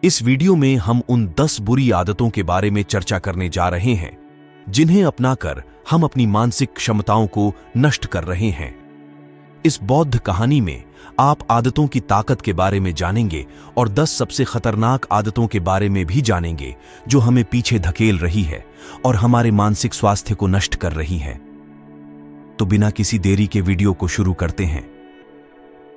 इस वीडियो में हम उन 10 बुरी आदतों के बारे में चर्चा करने जा रहे हैं जिन्हें अपनाकर हम अपनी मानसिक क्षमताओं को नष्ट कर रहे हैं। इस बौद्ध कहानी में आप आदतों की ताकत के बारे में जानेंगे और 10 सबसे खतरनाक आदतों के बारे में भी जानेंगे जो हमें पीछे धकेल रही है और हमारे मानसिक स्वास्थ्य को नष्ट कर रही है। तो बिना किसी देरी के वीडियो को शुरू करते हैं।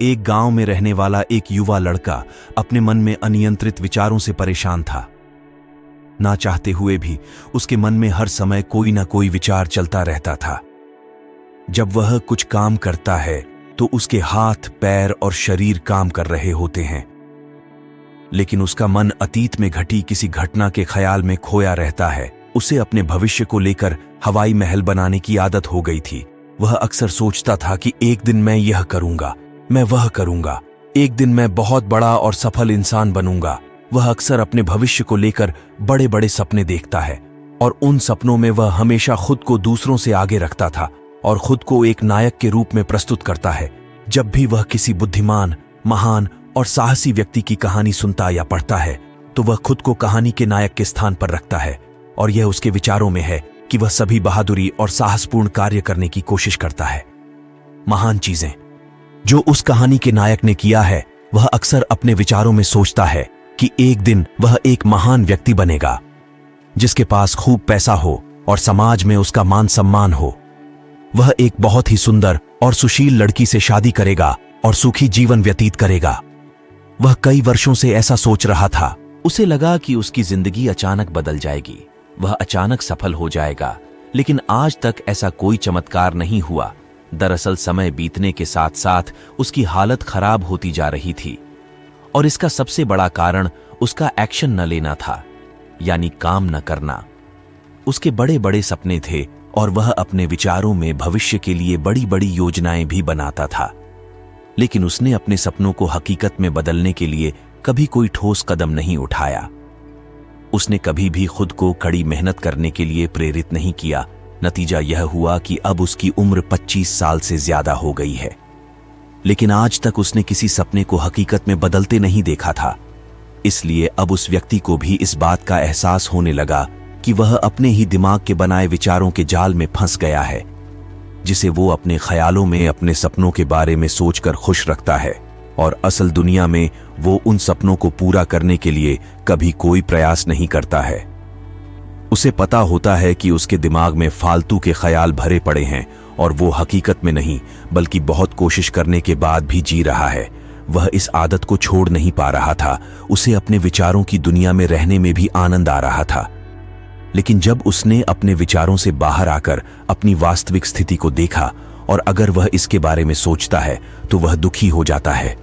एक गांव में रहने वाला एक युवा लड़का अपने मन में अनियंत्रित विचारों से परेशान था। ना चाहते हुए भी उसके मन में हर समय कोई ना कोई विचार चलता रहता था। जब वह कुछ काम करता है तो उसके हाथ, पैर और शरीर काम कर रहे होते हैं, लेकिन उसका मन अतीत में घटी किसी घटना के ख्याल में खोया रहता है। उसे अपने भविष्य को लेकर हवाई महल बनाने की आदत हो गई थी। वह अक्सर सोचता था कि एक दिन मैं यह करूंगा, मैं वह करूंगा, एक दिन मैं बहुत बड़ा और सफल इंसान बनूंगा। वह अक्सर अपने भविष्य को लेकर बड़े बड़े सपने देखता है और उन सपनों में वह हमेशा खुद को दूसरों से आगे रखता था और खुद को एक नायक के रूप में प्रस्तुत करता है। जब भी वह किसी बुद्धिमान, महान और साहसी व्यक्ति की कहानी सुनता या पढ़ता है तो वह खुद को कहानी के नायक के स्थान पर रखता है और यह उसके विचारों में है कि वह सभी बहादुरी और साहसपूर्ण कार्य करने की कोशिश करता है। महान चीजें जो उस कहानी के नायक ने किया है, वह अक्सर अपने विचारों में सोचता है कि एक दिन वह एक महान व्यक्ति बनेगा जिसके पास खूब पैसा हो और समाज में उसका मान सम्मान हो। वह एक बहुत ही सुंदर और सुशील लड़की से शादी करेगा और सुखी जीवन व्यतीत करेगा। वह कई वर्षों से ऐसा सोच रहा था। उसे लगा कि उसकी जिंदगी अचानक बदल जाएगी, वह अचानक सफल हो जाएगा, लेकिन आज तक ऐसा कोई चमत्कार नहीं हुआ। दरअसल समय बीतने के साथ साथ उसकी हालत खराब होती जा रही थी और इसका सबसे बड़ा कारण उसका एक्शन न लेना था, यानी काम न करना। उसके बड़े बड़े सपने थे और वह अपने विचारों में भविष्य के लिए बड़ी बड़ी योजनाएं भी बनाता था, लेकिन उसने अपने सपनों को हकीकत में बदलने के लिए कभी कोई ठोस कदम नहीं उठाया। उसने कभी भी खुद को कड़ी मेहनत करने के लिए प्रेरित नहीं किया। नतीजा यह हुआ कि अब उसकी उम्र 25 साल से ज्यादा हो गई है, लेकिन आज तक उसने किसी सपने को हकीकत में बदलते नहीं देखा था। इसलिए अब उस व्यक्ति को भी इस बात का एहसास होने लगा कि वह अपने ही दिमाग के बनाए विचारों के जाल में फंस गया है, जिसे वो अपने ख्यालों में अपने सपनों के बारे में सोचकर खुश रखता है और असल दुनिया में वो उन सपनों को पूरा करने के लिए कभी कोई प्रयास नहीं करता है। उसे पता होता है कि उसके दिमाग में फालतू के ख्याल भरे पड़े हैं और वो हकीकत में नहीं बल्कि बहुत कोशिश करने के बाद भी जी रहा है। वह इस आदत को छोड़ नहीं पा रहा था। उसे अपने विचारों की दुनिया में रहने में भी आनंद आ रहा था, लेकिन जब उसने अपने विचारों से बाहर आकर अपनी वास्तविक स्थिति को देखा और अगर वह इसके बारे में सोचता है तो वह दुखी हो जाता है।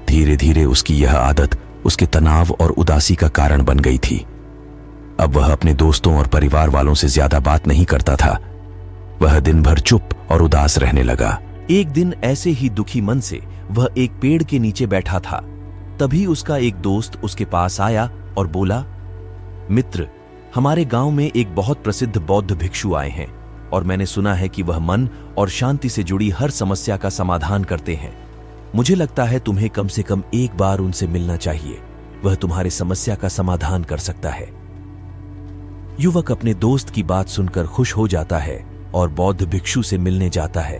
धीरे धीरे उसकी यह आदत उसके तनाव और उदासी का कारण बन गई थी। अब वह अपने दोस्तों और परिवार वालों से ज्यादा बात नहीं करता था। वह दिन भर चुप और उदास रहने लगा। एक दिन ऐसे ही दुखी मन से वह एक पेड़ के नीचे बैठा था। तभी उसका एक दोस्त उसके पास आया और बोला, मित्र, हमारे गांव में एक बहुत प्रसिद्ध बौद्ध भिक्षु आए हैं और मैंने सुना है कि वह मन और शांति से जुड़ी हर समस्या का समाधान करते हैं। मुझे लगता है तुम्हें कम से कम एक बार उनसे मिलना चाहिए। वह तुम्हारी समस्या का समाधान कर सकता है। युवक अपने दोस्त की बात सुनकर खुश हो जाता है और बौद्ध भिक्षु से मिलने जाता है।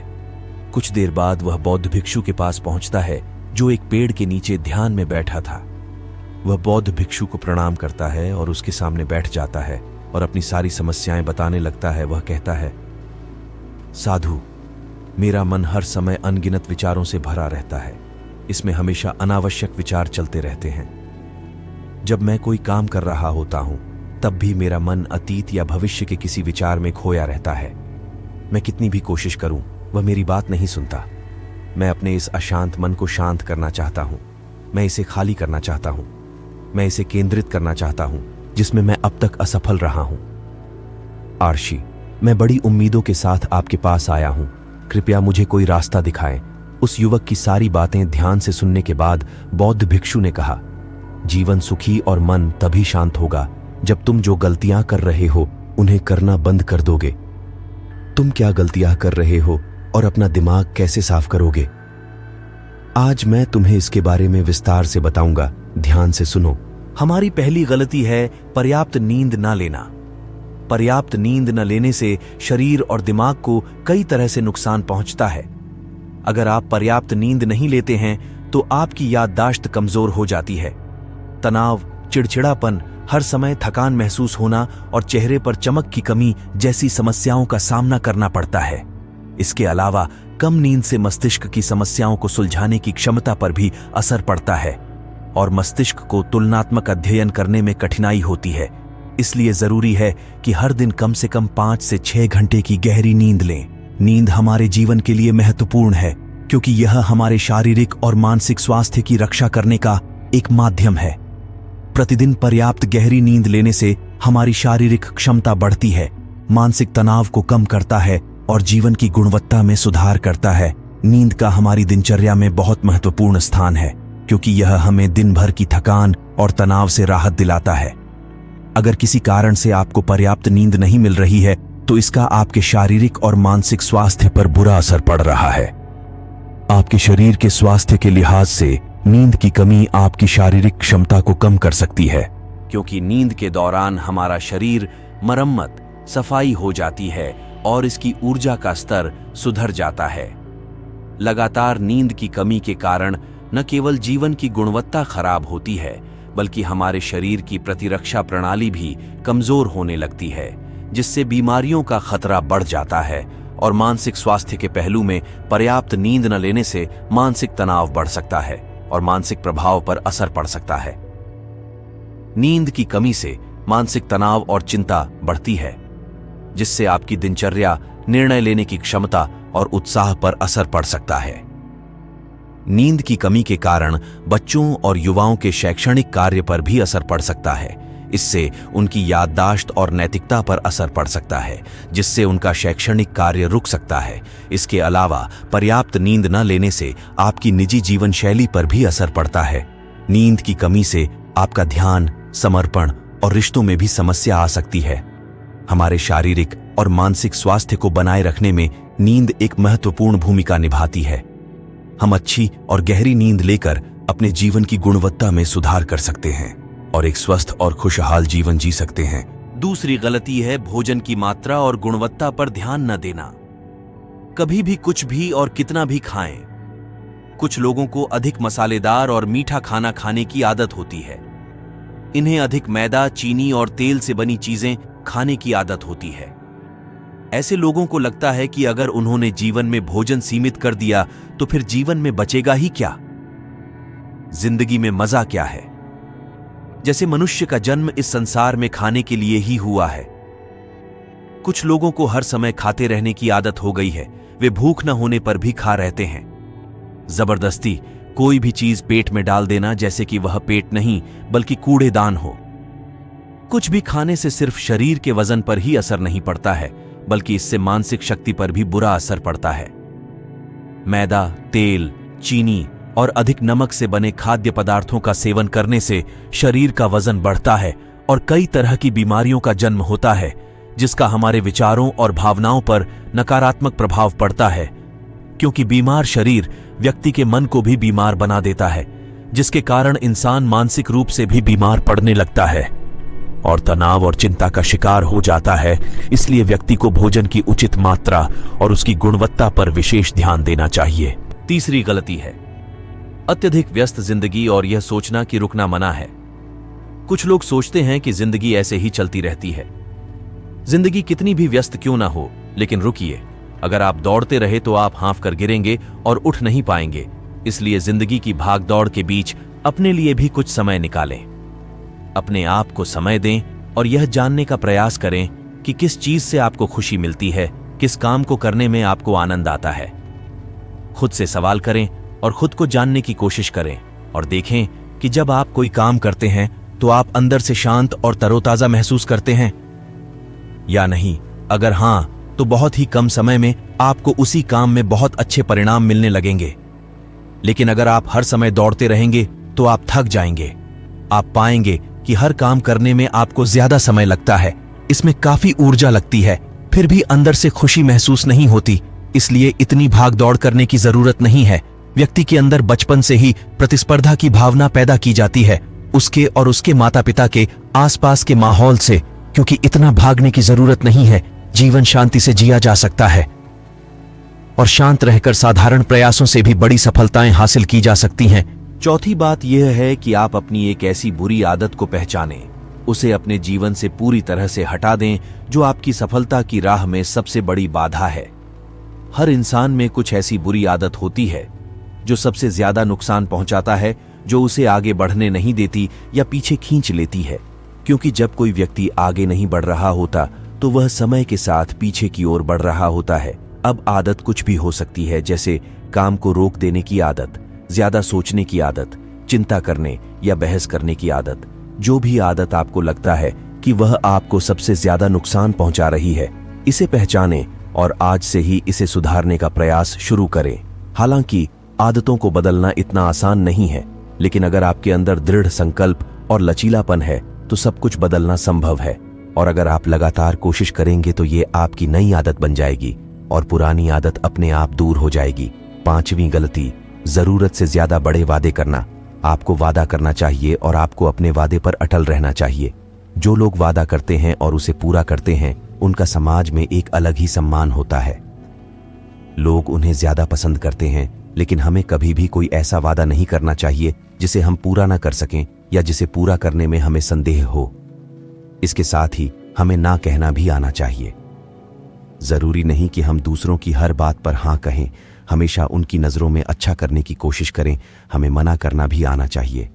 कुछ देर बाद वह बौद्ध भिक्षु के पास पहुंचता है जो एक पेड़ के नीचे ध्यान में बैठा था। वह बौद्ध भिक्षु को प्रणाम करता है और उसके सामने बैठ जाता है और अपनी सारी समस्याएं बताने लगता है। वह कहता है, साधु, मेरा मन हर समय अनगिनत विचारों से भरा रहता है। इसमें हमेशा अनावश्यक विचार चलते रहते हैं। जब मैं कोई काम कर रहा होता हूं तब भी मेरा मन अतीत या भविष्य के किसी विचार में खोया रहता है। मैं कितनी भी कोशिश करूं, वह मेरी बात नहीं सुनता। मैं अपने इस अशांत मन को शांत करना चाहता हूं। मैं इसे खाली करना चाहता हूं। मैं इसे केंद्रित करना चाहता हूं जिसमें मैं अब तक असफल रहा हूं। आर्षी, मैं बड़ी उम्मीदों के साथ आपके पास आया हूं। कृपया मुझे कोई रास्ता दिखाएं। उस युवक की सारी बातें ध्यान से सुनने के बाद बौद्ध भिक्षु ने कहा, जीवन सुखी और मन तभी शांत होगा जब तुम जो गलतियां कर रहे हो उन्हें करना बंद कर दोगे। तुम क्या गलतियां कर रहे हो और अपना दिमाग कैसे साफ करोगे? आज मैं तुम्हें इसके बारे में विस्तार से बताऊंगा ध्यान से सुनो। हमारी पहली गलती है पर्याप्त नींद ना लेना। पर्याप्त नींद न लेने से शरीर और दिमाग को कई तरह से नुकसान पहुंचता है। अगर आप पर्याप्त नींद नहीं लेते हैं तो आपकी याददाश्त कमजोर हो जाती है। तनाव, चिड़चिड़ापन, हर समय थकान महसूस होना और चेहरे पर चमक की कमी जैसी समस्याओं का सामना करना पड़ता है। इसके अलावा कम नींद से मस्तिष्क की समस्याओं को सुलझाने की क्षमता पर भी असर पड़ता है और मस्तिष्क को तुलनात्मक अध्ययन करने में कठिनाई होती है। इसलिए जरूरी है कि हर दिन कम से कम 5 से 6 घंटे की गहरी नींद लें। नींद हमारे जीवन के लिए महत्वपूर्ण है क्योंकि यह हमारे शारीरिक और मानसिक स्वास्थ्य की रक्षा करने का एक माध्यम है। प्रतिदिन पर्याप्त गहरी नींद लेने से हमारी शारीरिक क्षमता बढ़ती है, मानसिक तनाव को कम करता है और जीवन की गुणवत्ता में सुधार करता है। नींद का हमारी दिनचर्या में बहुत महत्वपूर्ण स्थान है क्योंकि यह हमें दिन भर की थकान और तनाव से राहत दिलाता है। अगर किसी कारण से आपको पर्याप्त नींद नहीं मिल रही है तो इसका आपके शारीरिक और मानसिक स्वास्थ्य पर बुरा असर पड़ रहा है। आपके शरीर के स्वास्थ्य के लिहाज से नींद की कमी आपकी शारीरिक क्षमता को कम कर सकती है क्योंकि नींद के दौरान हमारा शरीर मरम्मत, सफाई हो जाती है और इसकी ऊर्जा का स्तर सुधर जाता है। लगातार नींद की कमी के कारण न केवल जीवन की गुणवत्ता खराब होती है बल्कि हमारे शरीर की प्रतिरक्षा प्रणाली भी कमजोर होने लगती है, जिससे बीमारियों का खतरा बढ़ जाता है। और मानसिक स्वास्थ्य के पहलू में पर्याप्त नींद न लेने से मानसिक तनाव बढ़ सकता है और मानसिक प्रभाव पर असर पड़ सकता है। नींद की कमी से मानसिक तनाव और चिंता बढ़ती है, जिससे आपकी दिनचर्या, निर्णय लेने की क्षमता और उत्साह पर असर पड़ सकता है। नींद की कमी के कारण बच्चों और युवाओं के शैक्षणिक कार्य पर भी असर पड़ सकता है। इससे उनकी याददाश्त और नैतिकता पर असर पड़ सकता है, जिससे उनका शैक्षणिक कार्य रुक सकता है। इसके अलावा पर्याप्त नींद न लेने से आपकी निजी जीवन शैली पर भी असर पड़ता है। नींद की कमी से आपका ध्यान, समर्पण और रिश्तों में भी समस्या आ सकती है। हमारे शारीरिक और मानसिक स्वास्थ्य को बनाए रखने में नींद एक महत्वपूर्ण भूमिका निभाती है। हम अच्छी और गहरी नींद लेकर अपने जीवन की गुणवत्ता में सुधार कर सकते हैं और एक स्वस्थ और खुशहाल जीवन जी सकते हैं। दूसरी गलती है भोजन की मात्रा और गुणवत्ता पर ध्यान न देना। कभी भी कुछ भी और कितना भी खाएं। कुछ लोगों को अधिक मसालेदार और मीठा खाना खाने की आदत होती है। इन्हें अधिक मैदा, चीनी और तेल से बनी चीजें खाने की आदत होती है। ऐसे लोगों को लगता है कि अगर उन्होंने जीवन में भोजन सीमित कर दिया तो फिर जीवन में बचेगा ही क्या, जिंदगी में मजा क्या है। जैसे मनुष्य का जन्म इस संसार में खाने के लिए ही हुआ है। कुछ लोगों को हर समय खाते रहने की आदत हो गई है। वे भूख न होने पर भी खा रहते हैं। जबरदस्ती कोई भी चीज पेट में डाल देना जैसे कि वह पेट नहीं बल्कि कूड़ेदान हो। कुछ भी खाने से सिर्फ शरीर के वजन पर ही असर नहीं पड़ता है बल्कि इससे मानसिक शक्ति पर भी बुरा असर पड़ता है। मैदा, तेल, चीनी और अधिक नमक से बने खाद्य पदार्थों का सेवन करने से शरीर का वजन बढ़ता है और कई तरह की बीमारियों का जन्म होता है, जिसका हमारे विचारों और भावनाओं पर नकारात्मक प्रभाव पड़ता है। क्योंकि बीमार शरीर व्यक्ति के मन को भी बीमार बना देता है, जिसके कारण इंसान मानसिक रूप से भी बीमार पड़ने लगता है और तनाव और चिंता का शिकार हो जाता है। इसलिए व्यक्ति को भोजन की उचित मात्रा और उसकी गुणवत्ता पर विशेष ध्यान देना चाहिए। तीसरी गलती है अत्यधिक व्यस्त जिंदगी और यह सोचना कि रुकना मना है। कुछ लोग सोचते हैं कि जिंदगी ऐसे ही चलती रहती है। जिंदगी कितनी भी व्यस्त क्यों ना हो, लेकिन रुकिए, अगर आप दौड़ते रहे तो आप हाँफ कर गिरेंगे और उठ नहीं पाएंगे। इसलिए जिंदगी की भाग दौड़ के बीच अपने लिए भी कुछ समय निकालें। अपने आप को समय दें और यह जानने का प्रयास करें कि किस चीज से आपको खुशी मिलती है, किस काम को करने में आपको आनंद आता है। खुद से सवाल करें और खुद को जानने की कोशिश करें और देखें कि जब आप कोई काम करते हैं तो आप अंदर से शांत और तरोताजा महसूस करते हैं या नहीं। अगर हां, तो बहुत ही कम समय में आपको उसी काम में बहुत अच्छे परिणाम मिलने लगेंगे। लेकिन अगर आप हर समय दौड़ते रहेंगे तो आप थक जाएंगे। आप पाएंगे कि हर काम करने में आपको ज्यादा समय लगता है, इसमें काफी ऊर्जा लगती है, फिर भी अंदर से खुशी महसूस नहीं होती। इसलिए इतनी भाग दौड़ करने की जरूरत नहीं है। व्यक्ति के अंदर बचपन से ही प्रतिस्पर्धा की भावना पैदा की जाती है, उसके और उसके माता पिता के आसपास के माहौल से, क्योंकि इतना भागने की जरूरत नहीं है, जीवन शांति से जिया जा सकता है और शांत रहकर साधारण प्रयासों से भी बड़ी सफलताएं हासिल की जा सकती हैं। चौथी बात यह है कि आप अपनी एक ऐसी बुरी आदत को पहचानें, उसे अपने जीवन से पूरी तरह से हटा दें जो आपकी सफलता की राह में सबसे बड़ी बाधा है। हर इंसान में कुछ ऐसी बुरी आदत होती है जो सबसे ज्यादा नुकसान पहुंचाता है, जो उसे आगे बढ़ने नहीं देती या पीछे खींच लेती है। क्योंकि जब कोई व्यक्ति आगे नहीं बढ़ रहा होता तो वह समय के साथ पीछे की ओर बढ़ रहा होता है। अब आदत कुछ भी हो सकती है, जैसे काम को रोक देने की आदत, ज्यादा सोचने की आदत, चिंता करने या बहस करने की आदत। जो भी आदत आपको लगता है कि वह आपको सबसे ज्यादा नुकसान पहुंचा रही है, इसे पहचानें और आज से ही इसे सुधारने का प्रयास शुरू करें। हालांकि आदतों को बदलना इतना आसान नहीं है, लेकिन अगर आपके अंदर दृढ़ संकल्प और लचीलापन है तो सब कुछ बदलना संभव है। और अगर आप लगातार कोशिश करेंगे तो ये आपकी नई आदत बन जाएगी और पुरानी आदत अपने आप दूर हो जाएगी। पांचवी गलती, जरूरत से ज्यादा बड़े वादे करना। आपको वादा करना चाहिए और आपको अपने वादे पर अटल रहना चाहिए। जो लोग वादा करते हैं और उसे पूरा करते हैं, उनका समाज में एक अलग ही सम्मान होता है। लोग उन्हें ज्यादा पसंद करते हैं, लेकिन हमें कभी भी कोई ऐसा वादा नहीं करना चाहिए जिसे हम पूरा ना कर सकें या जिसे पूरा करने में हमें संदेह हो। इसके साथ ही हमें ना कहना भी आना चाहिए। जरूरी नहीं कि हम दूसरों की हर बात पर हाँ कहें, हमेशा उनकी नजरों में अच्छा करने की कोशिश करें। हमें मना करना भी आना चाहिए।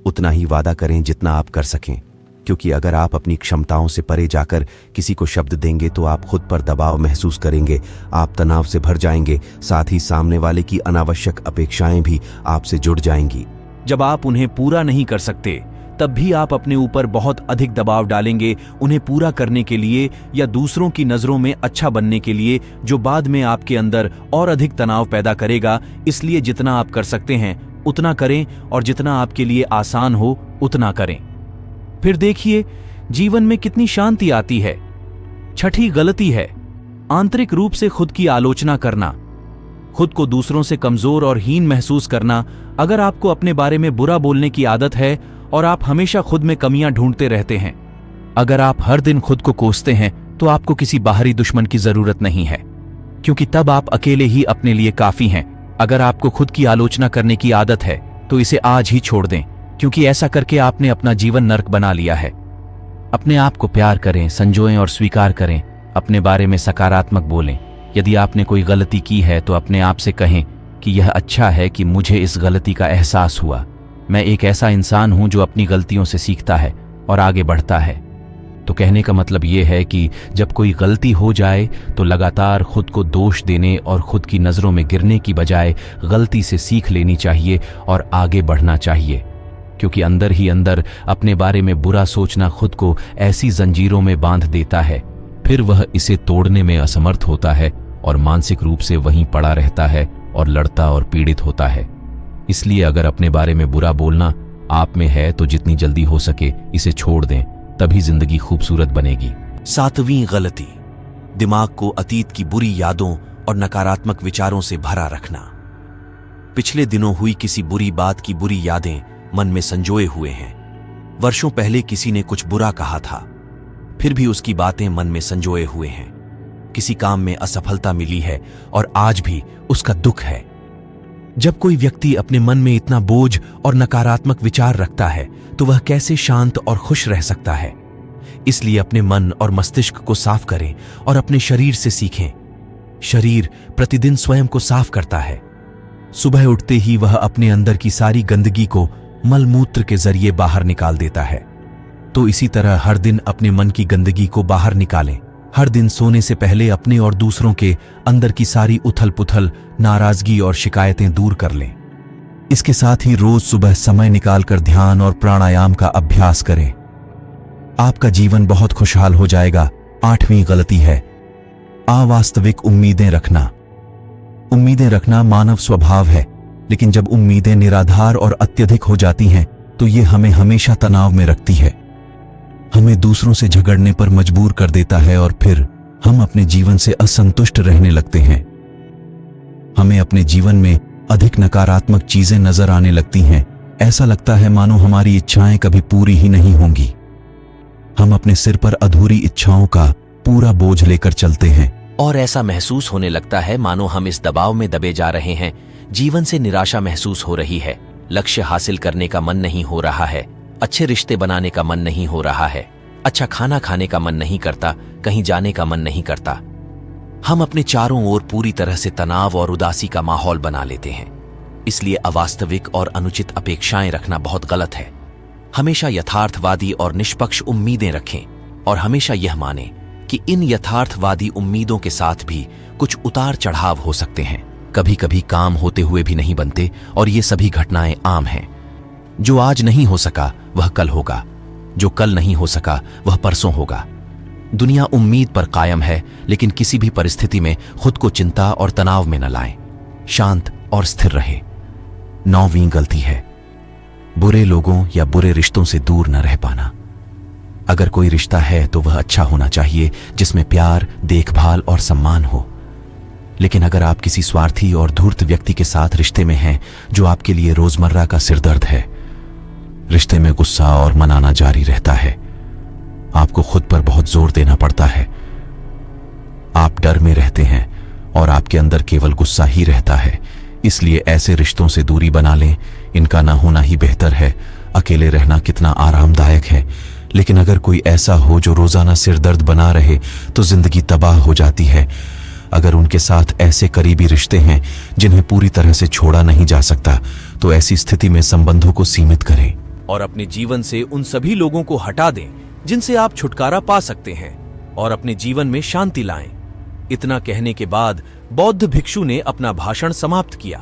उतना ही वादा करें जितना आप कर सकें, क्योंकि अगर आप अपनी क्षमताओं से परे जाकर किसी को शब्द देंगे तो आप खुद पर दबाव महसूस करेंगे, आप तनाव से भर जाएंगे, साथ ही सामने वाले की अनावश्यक अपेक्षाएं भी आपसे जुड़ जाएंगी। जब आप उन्हें पूरा नहीं कर सकते तब भी आप अपने ऊपर बहुत अधिक दबाव डालेंगे उन्हें पूरा करने के लिए या दूसरों की नजरों में अच्छा बनने के लिए, जो बाद में आपके अंदर और अधिक तनाव पैदा करेगा। इसलिए जितना आप कर सकते हैं उतना करें और जितना आपके लिए आसान हो उतना करें। फिर देखिए जीवन में कितनी शांति आती है। छठी गलती है आंतरिक रूप से खुद की आलोचना करना, खुद को दूसरों से कमजोर और हीन महसूस करना। अगर आपको अपने बारे में बुरा बोलने की आदत है और आप हमेशा खुद में कमियां ढूंढते रहते हैं, अगर आप हर दिन खुद को कोसते हैं तो आपको किसी बाहरी दुश्मन की जरूरत नहीं है, क्योंकि तब आप अकेले ही अपने लिए काफी हैं। अगर आपको खुद की आलोचना करने की आदत है तो इसे आज ही छोड़ दें, क्योंकि ऐसा करके आपने अपना जीवन नर्क बना लिया है। अपने आप को प्यार करें, संजोएं और स्वीकार करें। अपने बारे में सकारात्मक बोलें। यदि आपने कोई गलती की है तो अपने आप से कहें कि यह अच्छा है कि मुझे इस गलती का एहसास हुआ। मैं एक ऐसा इंसान हूं जो अपनी गलतियों से सीखता है और आगे बढ़ता है। तो कहने का मतलब यह है कि जब कोई गलती हो जाए तो लगातार खुद को दोष देने और खुद की नजरों में गिरने की बजाय गलती से सीख लेनी चाहिए और आगे बढ़ना चाहिए, क्योंकि अंदर ही अंदर अपने बारे में बुरा सोचना खुद को ऐसी जंजीरों में बांध देता है, फिर वह इसे तोड़ने में असमर्थ होता है और मानसिक रूप से वहीं पड़ा रहता है और लड़ता और पीड़ित होता है। इसलिए अगर अपने बारे में बुरा बोलना आप में है तो जितनी जल्दी हो सके इसे छोड़ दें, तभी जिंदगी खूबसूरत बनेगी। सातवीं गलती, दिमाग को अतीत की बुरी यादों और नकारात्मक विचारों से भरा रखना। पिछले दिनों हुई किसी बुरी बात की बुरी यादें मन में संजोए हुए हैं। वर्षों पहले किसी ने कुछ बुरा कहा था, फिर भी उसकी बातें मन में संजोए हुए हैं। किसी काम में असफलता मिली है और आज भी उसका दुख है। जब कोई व्यक्ति अपने मन में इतना बोझ और नकारात्मक विचार रखता है तो वह कैसे शांत और खुश रह सकता है। इसलिए अपने मन और मस्तिष्क को साफ करें और अपने शरीर से सीखें। शरीर प्रतिदिन स्वयं को साफ करता है। सुबह उठते ही वह अपने अंदर की सारी गंदगी को मलमूत्र के जरिए बाहर निकाल देता है। तो इसी तरह हर दिन अपने मन की गंदगी को बाहर निकालें। हर दिन सोने से पहले अपने और दूसरों के अंदर की सारी उथल पुथल, नाराजगी और शिकायतें दूर कर लें। इसके साथ ही रोज सुबह समय निकालकर ध्यान और प्राणायाम का अभ्यास करें। आपका जीवन बहुत खुशहाल हो जाएगा। आठवीं गलती है अवास्तविक उम्मीदें रखना। उम्मीदें रखना मानव स्वभाव है, लेकिन जब उम्मीदें निराधार और अत्यधिक हो जाती हैं तो ये हमें हमेशा तनाव में रखती है, हमें दूसरों से झगड़ने पर मजबूर कर देता है और फिर हम अपने जीवन से असंतुष्ट रहने लगते हैं। हमें अपने जीवन में अधिक नकारात्मक चीजें नजर आने लगती हैं। ऐसा लगता है मानो हमारी इच्छाएं कभी पूरी ही नहीं होंगी। हम अपने सिर पर अधूरी इच्छाओं का पूरा बोझ लेकर चलते हैं और ऐसा महसूस होने लगता है मानो हम इस दबाव में दबे जा रहे हैं। जीवन से निराशा महसूस हो रही है, लक्ष्य हासिल करने का मन नहीं हो रहा है, अच्छे रिश्ते बनाने का मन नहीं हो रहा है, अच्छा खाना खाने का मन नहीं करता, कहीं जाने का मन नहीं करता। हम अपने चारों ओर पूरी तरह से तनाव और उदासी का माहौल बना लेते हैं। इसलिए अवास्तविक और अनुचित अपेक्षाएं रखना बहुत गलत है। हमेशा यथार्थवादी और निष्पक्ष उम्मीदें रखें और हमेशा यह माने कि इन यथार्थवादी उम्मीदों के साथ भी कुछ उतार चढ़ाव हो सकते हैं। कभी कभी काम होते हुए भी नहीं बनते और ये सभी घटनाएं आम हैं। जो आज नहीं हो सका वह कल होगा, जो कल नहीं हो सका वह परसों होगा। दुनिया उम्मीद पर कायम है, लेकिन किसी भी परिस्थिति में खुद को चिंता और तनाव में न लाएं। शांत और स्थिर रहे। 9वीं गलती है बुरे लोगों या बुरे रिश्तों से दूर न रह पाना। अगर कोई रिश्ता है तो वह अच्छा होना चाहिए, जिसमें प्यार, देखभाल और सम्मान हो। लेकिन अगर आप किसी स्वार्थी और धूर्त व्यक्ति के साथ रिश्ते में हैं जो आपके लिए रोजमर्रा का सिरदर्द है, रिश्ते में गुस्सा और मनाना जारी रहता है। आपको खुद पर बहुत जोर देना पड़ता है। आप डर में रहते हैं और आपके अंदर केवल गुस्सा ही रहता है। इसलिए ऐसे रिश्तों से दूरी बना लें। इनका ना होना ही बेहतर है। अकेले रहना कितना आरामदायक है, लेकिन अगर कोई ऐसा हो जो रोजाना सिरदर्द बना रहे तो जिंदगी तबाह हो जाती है। अगर उनके साथ ऐसे करीबी रिश्ते हैं जिन्हें पूरी तरह से छोड़ा नहीं जा सकता, तो ऐसी स्थिति में संबंधों को सीमित करें और अपने जीवन से उन सभी लोगों को हटा दें जिनसे आप छुटकारा पा सकते हैं और अपने जीवन में शांति लाएं। इतना कहने के बाद बौद्ध भिक्षु ने अपना भाषण समाप्त किया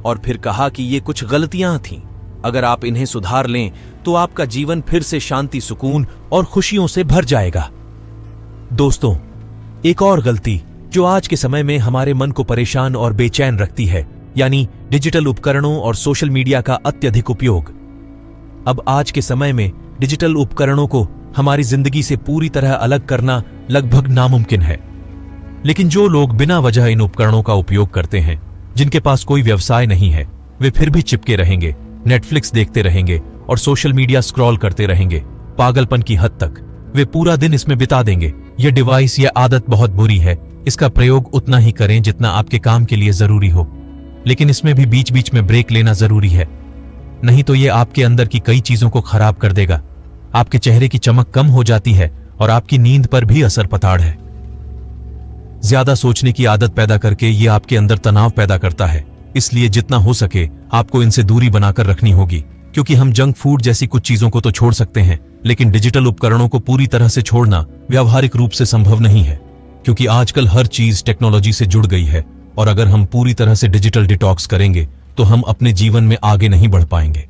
और फिर कहा कि ये कुछ गलतियां थीं। अगर आप इन्हें सुधार लें तो आपका जीवन फिर से शांति, सुकून और खुशियों से भर जाएगा। दोस्तों, एक और गलती जो आज के समय में हमारे मन को परेशान और बेचैन रखती है, यानी डिजिटल उपकरणों और सोशल मीडिया का अत्यधिक उपयोग। अब आज के समय में डिजिटल उपकरणों को हमारी जिंदगी से पूरी तरह अलग करना लगभग नामुमकिन है। लेकिन जो लोग बिना वजह इन उपकरणों का उपयोग करते हैं, जिनके पास कोई व्यवसाय नहीं है, वे फिर भी चिपके रहेंगे, नेटफ्लिक्स देखते रहेंगे और सोशल मीडिया स्क्रॉल करते रहेंगे। पागलपन की हद तक वे पूरा दिन इसमें बिता देंगे। यह डिवाइस या आदत बहुत बुरी है। इसका प्रयोग उतना ही करें जितना आपके काम के लिए जरूरी हो, लेकिन इसमें भी बीच बीच में ब्रेक लेना जरूरी है। नहीं तो ये आपके अंदर की कई चीजों को खराब कर देगा। आपके चेहरे की चमक कम हो जाती है और आपकी नींद पर भी असर पताड़ है। ज्यादा सोचने की आदत पैदा करके ये आपके अंदर तनाव पैदा करता है। इसलिए जितना हो सके आपको इनसे दूरी बनाकर रखनी होगी, क्योंकि हम जंक फूड जैसी कुछ चीजों को तो छोड़ सकते हैं, लेकिन डिजिटल उपकरणों को पूरी तरह से छोड़ना व्यावहारिक रूप से संभव नहीं है, क्योंकि आजकल हर चीज टेक्नोलॉजी से जुड़ गई है। और अगर हम पूरी तरह से डिजिटल डिटॉक्स करेंगे तो हम अपने जीवन में आगे नहीं बढ़ पाएंगे।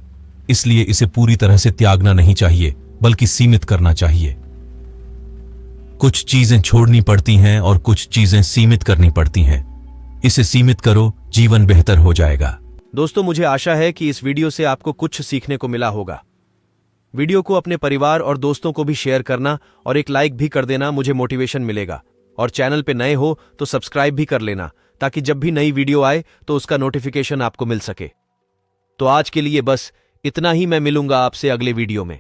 इसलिए इसे पूरी तरह से त्यागना नहीं चाहिए, बल्कि सीमित करना चाहिए। कुछ चीजें छोड़नी पड़ती हैं और कुछ चीजें सीमित करनी पड़ती हैं। इसे सीमित करो, जीवन बेहतर हो जाएगा। दोस्तों, मुझे आशा है कि इस वीडियो से आपको कुछ सीखने को मिला होगा। वीडियो को अपने परिवार और दोस्तों को भी शेयर करना और एक लाइक भी कर देना, मुझे मोटिवेशन मिलेगा। और चैनल पे नए हो तो सब्सक्राइब भी कर लेना, ताकि जब भी नई वीडियो आए तो उसका नोटिफिकेशन आपको मिल सके। तो आज के लिए बस इतना ही। मैं मिलूंगा आपसे अगले वीडियो में।